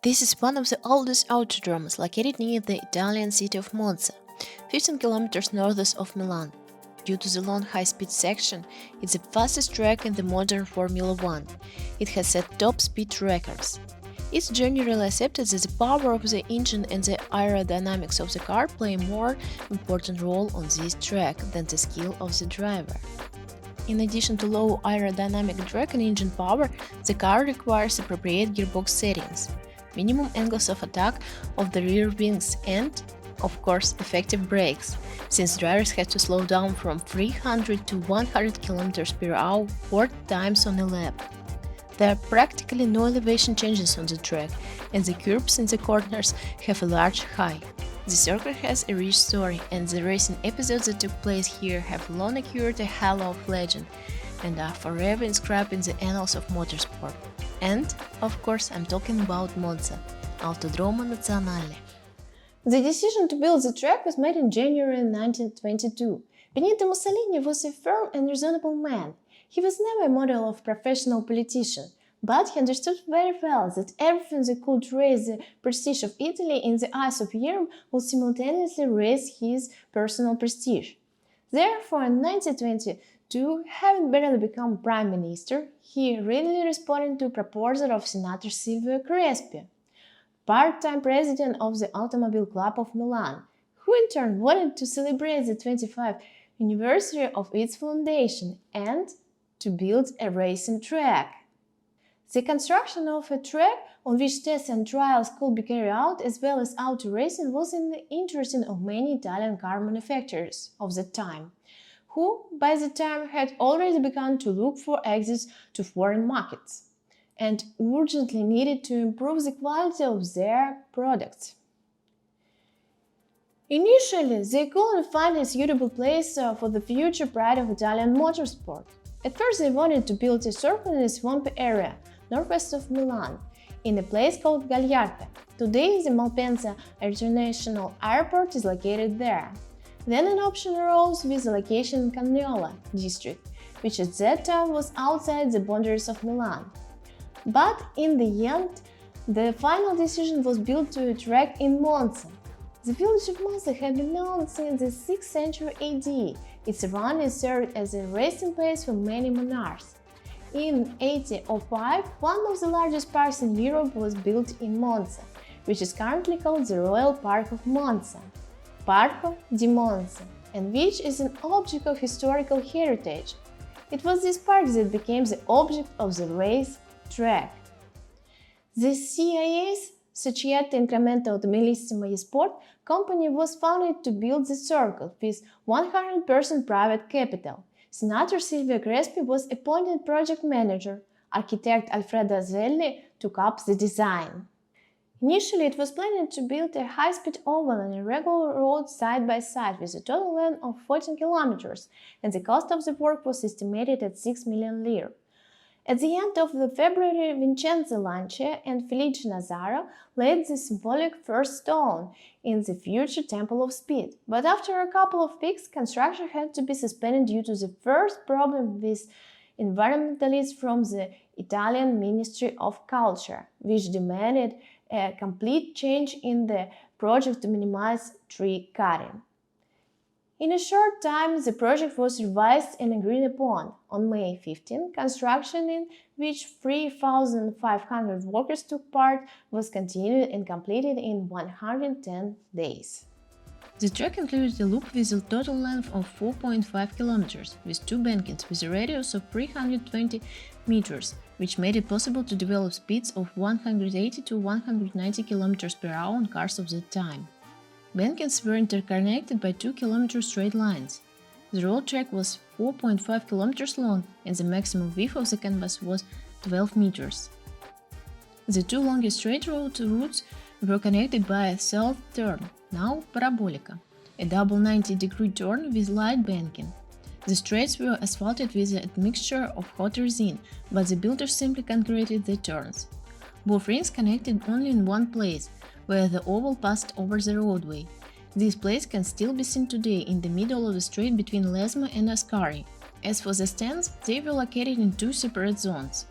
This is one of the oldest autodromes located near the Italian city of Monza, 15 kilometers northeast of Milan. Due to the long high-speed section, it's the fastest track in the modern Formula One. It has set top speed records. It's generally accepted that the power of the engine and the aerodynamics of the car play a more important role on this track than the skill of the driver. In addition to low aerodynamic drag and engine power, the car requires appropriate gearbox settings, minimum angles of attack of the rear wings and, of course, effective brakes, since drivers have to slow down from 300 to 100 km per hour 4 times on a lap. There are practically no elevation changes on the track, and the curbs in the corners have a large height. The circuit has a rich story, and the racing episodes that took place here have long accrued a halo of legend and are forever inscribed in the annals of motorsport. And, of course, I'm talking about Monza, Autodrome Nazionale. The decision to build the track was made in January 1922. Benito Mussolini was a firm and reasonable man. He was never a model of professional politician, but he understood very well that everything that could raise the prestige of Italy in the eyes of Europe would simultaneously raise his personal prestige. Therefore, in 1922, having barely become prime minister, he readily responded to a proposal of Senator Silvio Crespi, part-time president of the Automobile Club of Milan, who in turn wanted to celebrate the 25th anniversary of its foundation and to build a racing track. The construction of a track on which tests and trials could be carried out as well as auto racing was in the interest of many Italian car manufacturers of the time, who by the time had already begun to look for exits to foreign markets and urgently needed to improve the quality of their products. Initially, they couldn't find a suitable place for the future pride of Italian motorsport. At first, they wanted to build a circuit in a swampy area, northwest of Milan, in a place called Gagliarda. Today, the Malpensa International Airport is located there. Then an option arose with the location in Cagnola district, which at that time was outside the boundaries of Milan. But in the end, the final decision was built to a track in Monza. The village of Monza had been known since the 6th century AD. Its surroundings served as a resting place for many monarchs. In 1805, one of the largest parks in Europe was built in Monza, which is currently called the Royal Park of Monza, Parco di Monza, and which is an object of historical heritage. It was this park that became the object of the race track. The CIA's Società Incremento Automobilissimo e Sport company was founded to build the circuit with 100% private capital. Senator Silvio Crespi was appointed project manager. Architect Alfredo Azelli took up the design. Initially, it was planned to build a high-speed oval and a regular road side by side with a total length of 14 kilometers, and the cost of the work was estimated at 6 million lire. At the end of February, Vincenzo Lancia and Felice Nazaro laid the symbolic first stone in the future Temple of Speed. But after a couple of weeks, construction had to be suspended due to the first problem with environmentalists from the Italian Ministry of Culture, which demanded a complete change in the project to minimize tree cutting. In a short time, the project was revised and agreed upon. On May 15, construction, in which 3,500 workers took part, was continued and completed in 110 days. The track included a loop with a total length of 4.5 kilometers, with 2 bankings with a radius of 320 meters, which made it possible to develop speeds of 180 to 190 kilometers per hour on cars of that time. Bankings were interconnected by 2-kilometer straight lines. The road track was 4.5 kilometers long and the maximum width of the canvas was 12 meters. The 2 longest straight road routes were connected by a south turn, now parabolica, a double 90-degree turn with light banking. The straights were asphalted with a mixture of hot resin, but the builders simply concreted the turns. Both rings connected only in one place, where the oval passed over the roadway. This place can still be seen today in the middle of the straight between Lesmo and Ascari. As for the stands, they were located in 2 separate zones.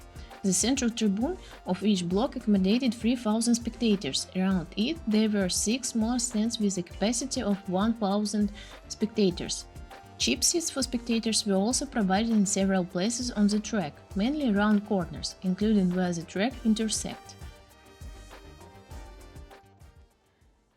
The central tribune of each block accommodated 3,000 spectators. Around it, there were 6 smaller stands with a capacity of 1,000 spectators. Cheap seats for spectators were also provided in several places on the track, mainly around corners, including where the track intersects.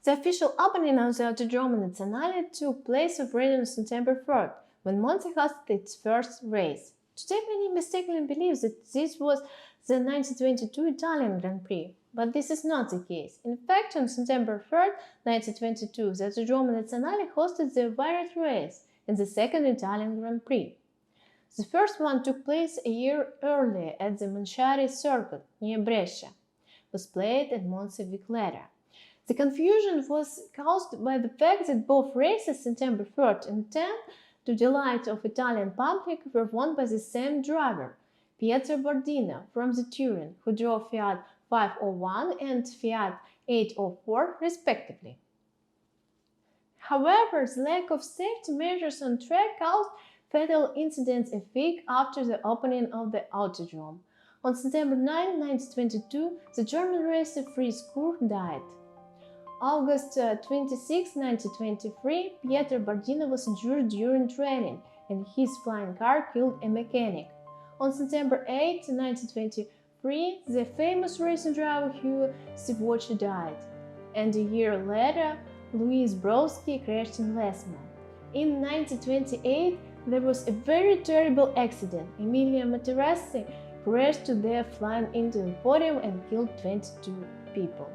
The official opening of the Autodrome Nazionale took place already on September 3rd, when Monza hosted its first race. Today many mistakenly believe that this was the 1922 Italian Grand Prix, but this is not the case. In fact, on September 3rd, 1922, the Autodrome Nazionale hosted the Viriat race in the second Italian Grand Prix. The first one took place a year earlier at the Monza circuit near Brescia, was played at Monza a week later. The confusion was caused by the fact that both races, September 3rd and 10th, to the delight of Italian public, were won by the same driver, Pietro Bordino from the Turin, who drove Fiat 501 and Fiat 804 respectively. However, the lack of safety measures on track caused fatal incidents a week after the opening of the Autodrome. On September 9, 1922, the German racer Fritz Kurr died. August 26, 1923, Pietro Bordino was injured during training, and his flying car killed a mechanic. On September 8, 1923, the famous racing driver Hugh Sivocci died, and a year later, Louis Brodsky crashed in Lesmo. In 1928, there was a very terrible accident. Emilio Materassi crashed to death flying into the podium and killed 22 people.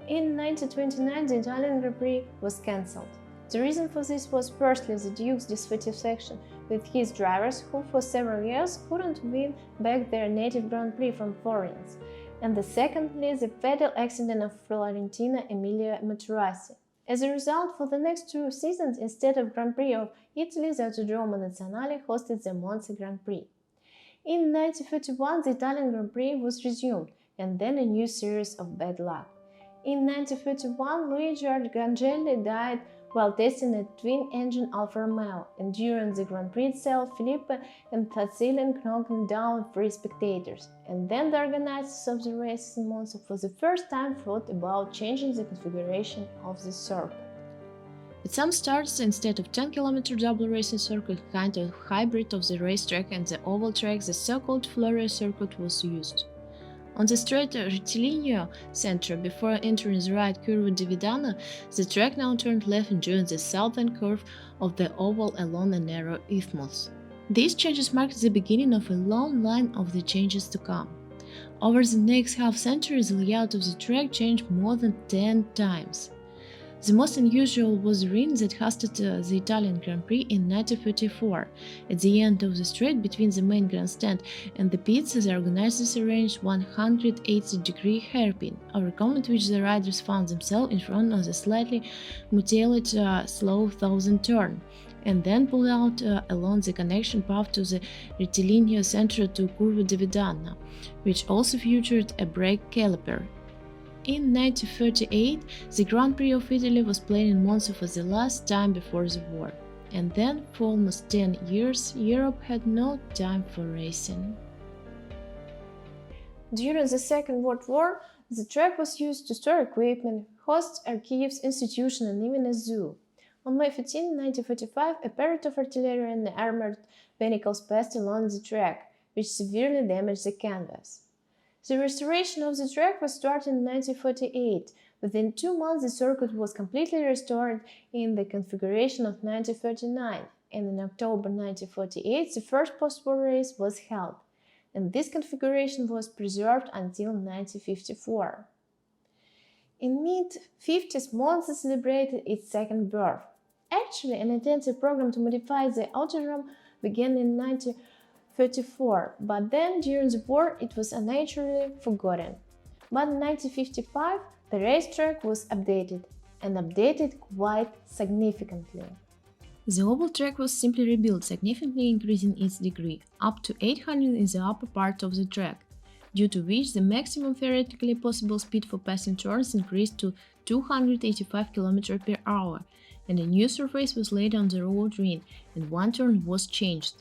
In 1929, the Italian Grand Prix was cancelled. The reason for this was firstly the Duke's dissatisfaction with his drivers, who for several years couldn't win back their native Grand Prix from foreigners, and secondly the fatal accident of Florentino Emilio Materassi. As a result, for the next 2 seasons, instead of Grand Prix of Italy, the Autodrome Nazionale hosted the Monza Grand Prix. In 1931, the Italian Grand Prix was resumed, and then a new series of bad luck. In 1931, Luigi Argangelli died while testing a twin-engine Alfa Romeo, and during the Grand Prix itself, Filippo and Tazzilin knocked down 3 spectators. And then the organizers of the races in Monza for the first time thought about changing the configuration of the circuit. At some starts, instead of 10-kilometer double racing circuit, kind of hybrid of the racetrack and the oval track, the so-called Florio circuit was used. On the straight rectilinear center, before entering the right curve di Vidana, the track now turned left and joined the southern curve of the oval along a narrow isthmus. These changes marked the beginning of a long line of the changes to come. Over the next half-century, the layout of the track changed more than 10 times. The most unusual was the ring that hosted the Italian Grand Prix in 1934. At the end of the straight between the main grandstand and the pits, the organizers arranged 180-degree hairpin, overcome at which the riders found themselves in front of the slightly mutilated slow thousand turn, and then pulled out along the connection path to the rectilinear center to Curva di Vidana, which also featured a brake caliper. In 1938, the Grand Prix of Italy was played in Monza for the last time before the war, and then for almost 10 years Europe had no time for racing. During the Second World War, the track was used to store equipment, host archives, institutions, and even a zoo. On May 15, 1945, a parade of artillery and armored vehicles passed along the track, which severely damaged the canvas. The restoration of the track was started in 1948. Within 2 months, the circuit was completely restored in the configuration of 1939, and in October 1948, the first post-war race was held, and this configuration was preserved until 1954. In mid-50s, Monza celebrated its second birth. Actually, an intensive program to modify the autodrome began in 1934, but then during the war it was unnaturally forgotten. But in 1955 the racetrack was updated, and updated quite significantly. The oval track was simply rebuilt, significantly increasing its degree, up to 800 in the upper part of the track, due to which the maximum theoretically possible speed for passing turns increased to 285 km per hour, and a new surface was laid on the road ring, and one turn was changed.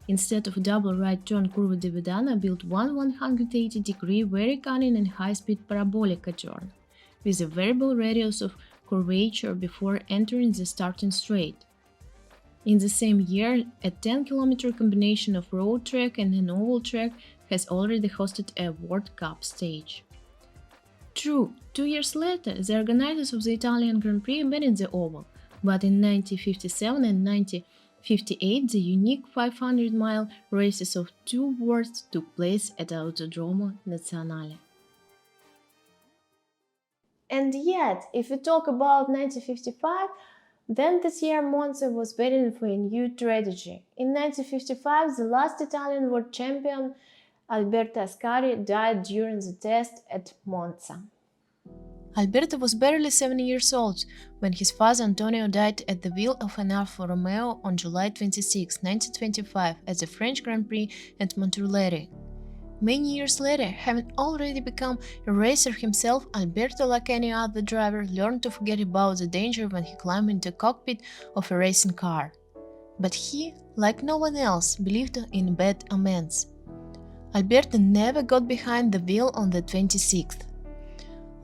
Instead of double right turn curva de Vedana, built one 180-degree very cunning and high-speed parabolic turn, with a variable radius of curvature before entering the starting straight. In the same year, a 10-kilometer combination of road track and an oval track has already hosted a World Cup stage. True, 2 years later, the organizers of the Italian Grand Prix abandoned the oval, but in 1957 and 1958 the unique 500-mile races of two worlds took place at Autodromo Nazionale. And yet, if we talk about 1955, then this year Monza was waiting for a new tragedy. In 1955, the last Italian world champion, Alberto Ascari, died during the test at Monza. Alberto was barely 7 years old when his father Antonio died at the wheel of an Alfa Romeo on July 26, 1925 at the French Grand Prix at Montreuil. Many years later, having already become a racer himself, Alberto, like any other driver, learned to forget about the danger when he climbed into the cockpit of a racing car. But he, like no one else, believed in bad omens. Alberto never got behind the wheel on the 26th.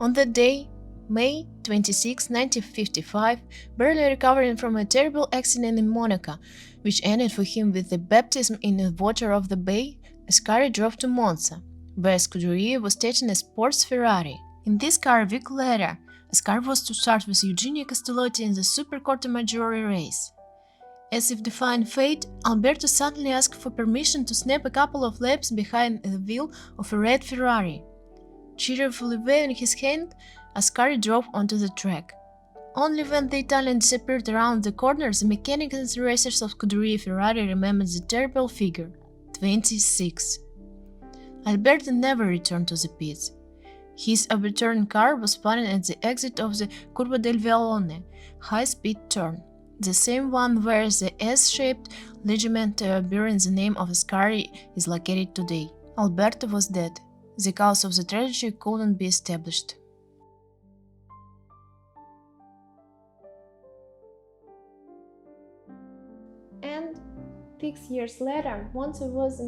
On that day, May 26, 1955, barely recovering from a terrible accident in Monaco, which ended for him with the baptism in the water of the bay, Ascari drove to Monza, where Scuderia was testing a sports Ferrari. In this car a week later, Ascari was to start with Eugenio Castellotti in the Supercorta-Maggiore race. As if defying fate, Alberto suddenly asked for permission to snap a couple of laps behind the wheel of a red Ferrari. Cheerfully waving his hand, Ascari drove onto the track. Only when the Italian disappeared around the corner, the mechanics and the racers of Scuderia Ferrari remembered the terrible figure. 26. Alberto never returned to the pits. His overturned car was spun at the exit of the Curva del Vialone, high-speed turn, the same one where the S-shaped ligament bearing the name of Ascari is located today. Alberto was dead. The cause of the tragedy couldn't be established. And 6 years later, Monza was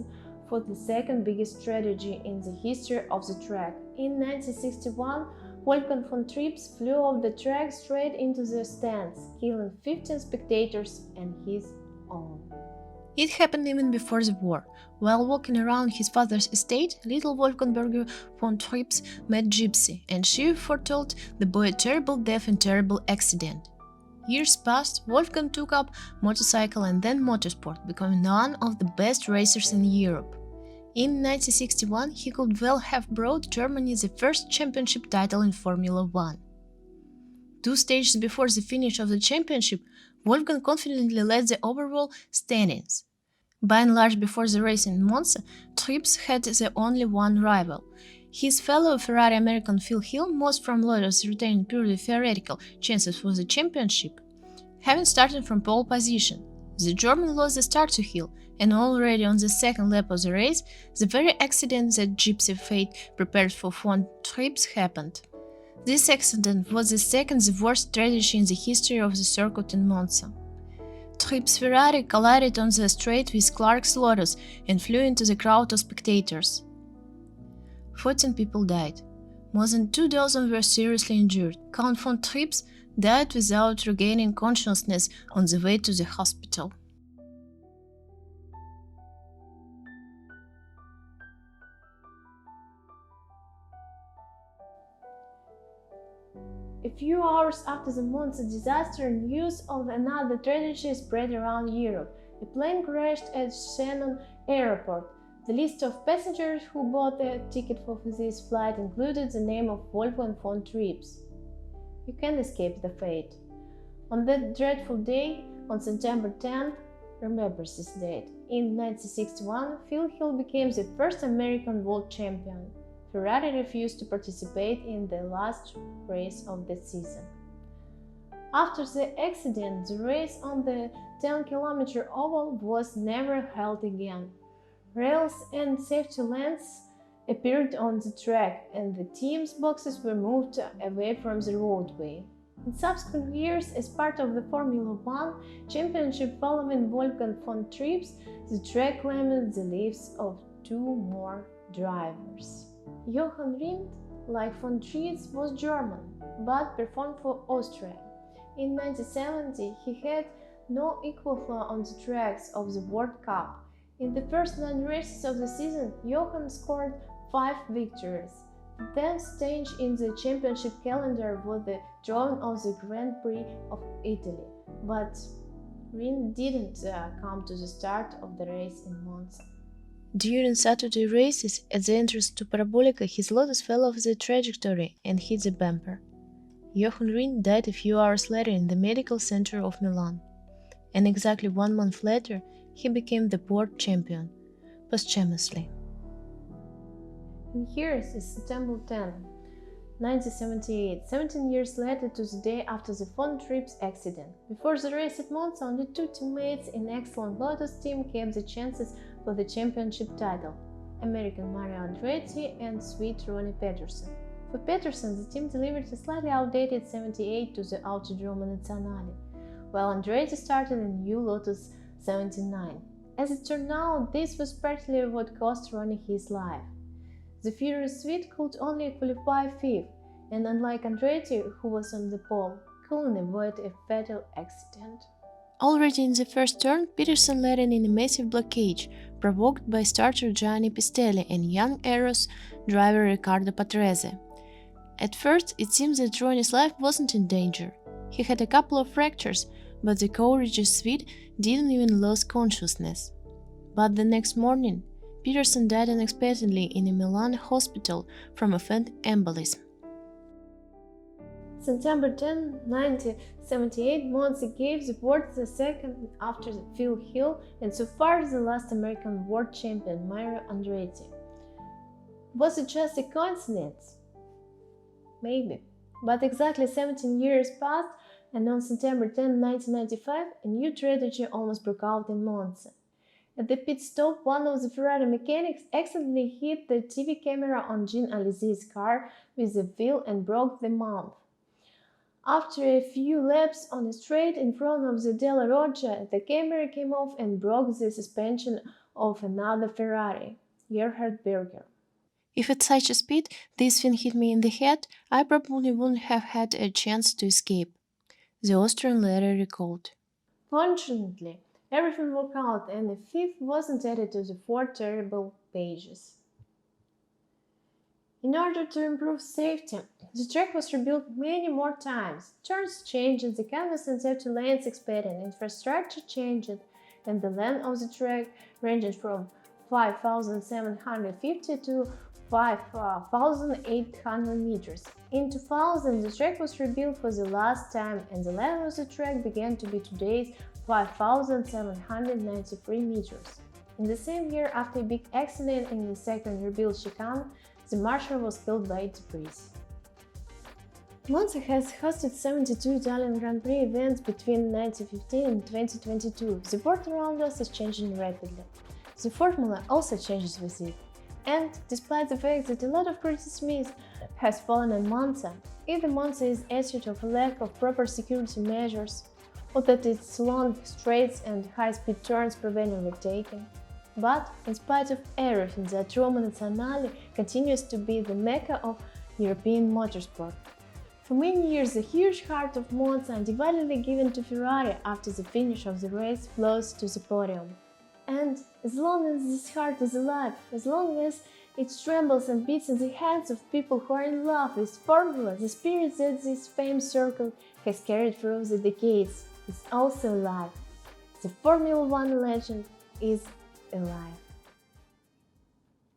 for the second biggest tragedy in the history of the track. In 1961, Wolfgang von Trips flew off the track straight into the stands, killing 15 spectators and his own. It happened even before the war. While walking around his father's estate, little Wolfgang von Trips met Gypsy, and she foretold the boy a terrible death and terrible accident. Years passed, Wolfgang took up motorcycle and then motorsport, becoming one of the best racers in Europe. In 1961, he could well have brought Germany the first championship title in Formula One. 2 stages before the finish of the championship, Wolfgang confidently led the overall standings. By and large, before the race in Monza, Trips had the only one rival. His fellow Ferrari American Phil Hill, most from Lotus retaining purely theoretical chances for the championship. Having started from pole position, the German lost the start to Hill, and already on the second lap of the race, the very accident that Gypsy fate prepared for von Trips happened. This accident was the second worst tragedy in the history of the circuit in Monza. Trips' Ferrari collided on the straight with Clark's Lotus and flew into the crowd of spectators. 14 people died. More than 2 dozen were seriously injured. Count von Trips died without regaining consciousness on the way to the hospital. A few hours after the Monza disaster, news of another tragedy spread around Europe. A plane crashed at Shannon Airport. The list of passengers who bought a ticket for this flight included the name of Wolfgang von Trips. You can't escape the fate. On that dreadful day, on September 10th, remember this date, in 1961, Phil Hill became the first American world champion. Ferrari refused to participate in the last race of the season. After the accident, the race on the 10-kilometer oval was never held again. Rails and safety lanes appeared on the track, and the team's boxes were moved away from the roadway. In subsequent years, as part of the Formula One championship following Wolfgang von Trips, the track claimed the lives of two more drivers. Johann Rindt, like von Trips, was German, but performed for Austria. In 1970, he had no equal on the tracks of the World Cup. In the first 9 races of the season, Johann scored 5 victories. The 10th stage in the championship calendar was the drawing of the Grand Prix of Italy, but Rindt didn't come to the start of the race in Monza. During Saturday races, at the entrance to Parabolica, his Lotus fell off the trajectory and hit the bumper. Johann Rindt died a few hours later in the medical center of Milan, and exactly 1 month later, he became the world champion, posthumously. And here is September 10, 1978, 17 years later to the day after the von Trips accident. Before the race at Monza, only 2 teammates in excellent Lotus team kept the chances for the championship title: American Mario Andretti and Swiss Ronnie Peterson. For Peterson, the team delivered a slightly outdated 78 to the Autodrome Nazionale, while Andretti started a new Lotus 79. As it turned out, this was partly what cost Ronnie his life. The furious Swiss could only qualify 5th, and unlike Andretti, who was on the pole, couldn't avoid a fatal accident. Already in the first turn, Peterson led in a massive blockage, provoked by starter Gianni Pistelli and young Aeros driver Riccardo Patrese. At first, it seems that Ronnie's life wasn't in danger. He had a couple of fractures, but the courageous Swede didn't even lose consciousness. But the next morning, Peterson died unexpectedly in a Milan hospital from a faint embolism. September 10, 1978, Monza gave the world the second after Phil Hill and so far the last American world champion, Mario Andretti. Was it just a coincidence? Maybe. But exactly 17 years passed, and on September 10, 1995, a new tragedy almost broke out in Monza. At the pit stop, one of the Ferrari mechanics accidentally hit the TV camera on Jean Alesi's car with the wheel and broke the mount. After a few laps on the straight in front of the Della Roggia, the camera came off and broke the suspension of another Ferrari, Gerhard Berger. If at such a speed this thing hit me in the head, I probably wouldn't have had a chance to escape, the Austrian later recalled. Fortunately, everything worked out and the 5th wasn't added to the 4 terrible pages. In order to improve safety, the track was rebuilt many more times. Turns changed, the canvas into 2 lanes expanded, infrastructure changed, and the length of the track ranged from 5,750 to 5,800 meters. In 2000, the track was rebuilt for the last time, and the length of the track began to be today's 5,793 meters. In the same year, after a big accident in the second rebuilt chicane, the marshal was killed by debris. Monza has hosted 72 Italian Grand Prix events between 1915 and 2022. The world around us is changing rapidly. The formula also changes with it. And despite the fact that a lot of criticism has fallen on Monza, either Monza is accused of a lack of proper security measures, or that its long straights and high-speed turns prevent overtaking. But in spite of everything, the Autodrome Nazionale continues to be the mecca of European motorsport. For many years, the huge heart of Monza, undividedly given to Ferrari after the finish of the race, flows to the podium. And as long as this heart is alive, as long as it trembles and beats in the hands of people who are in love with formula, the spirit that this famed circle has carried through the decades is also alive. The Formula One legend is alive.